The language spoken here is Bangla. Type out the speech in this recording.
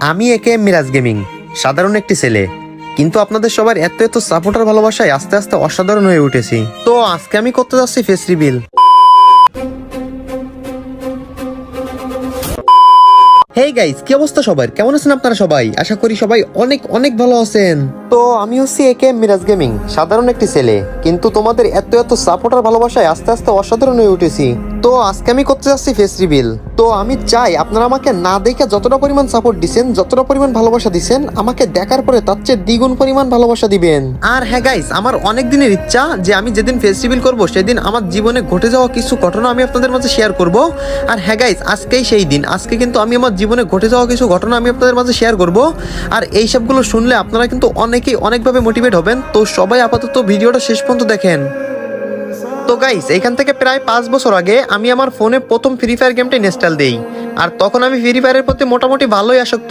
আমি একে মিরাজ গেমিং, সাধারণ একটি ছেলে, কিন্তু আপনাদের সবার এত এত সাপোর্টার ভালোবাসায় আস্তে আস্তে অসাধারণ হয়ে উঠেছি। তো আজকে আমি করতে যাচ্ছি ফেস রিভিল। হেই গাইস, কি অবস্থা সবার? কেমন আছেন আপনারা সবাই? আশা করি সবাই অনেক অনেক ভালো আছেন। তো আমি হচ্ছি একে মিরাজ গেমিং, সাধারণ একটি ছেলে, কিন্তু তোমাদের এত এত সাপোর্টার ভালোবাসায় আস্তে আস্তে অসাধারণ হয়ে উঠেছি। তো আজকে আমি করতে যাচ্ছি ফেস রিভিল। তো আমি চাই আপনারা আমাকে না দেখে যতটা পরিমাণ সাপোর্ট দিচ্ছেন, যতটা পরিমাণ ভালোবাসা দিচ্ছেন, আমাকে দেখার পরে তার চেয়ে দ্বিগুণ পরিমাণ ভালোবাসা দিবেন। আর হ্যাঁ গাইস, আমার অনেক দিনের ইচ্ছা যে আমি যেদিন ফেস রিভিল করবো সেদিন আমার জীবনে ঘটে যাওয়া কিছু ঘটনা আমি আপনাদের মাঝে শেয়ার করব। আর হ্যাঁ গাইস, আজকেই সেই দিন। আজকে কিন্তু আমি আমার জীবনে ঘটে যাওয়া কিছু ঘটনা আমি আপনাদের মাঝে শেয়ার করব। আর এই সবগুলো শুনলে আপনারা কিন্তু অনেকেই অনেকভাবে মোটিভেট হবেন। তো সবাই আপাতত ভিডিওটা শেষ পর্যন্ত দেখেন। তো গাইস, এখান থেকে প্রায় 5 বছর আগে আমি আমার ফোনে প্রথম ফ্রি ফায়ার গেমটা ইনস্টল দেই। আর তখন আমি ফ্রি ফায়ারের প্রতি মোটামুটি ভালোই আসক্ত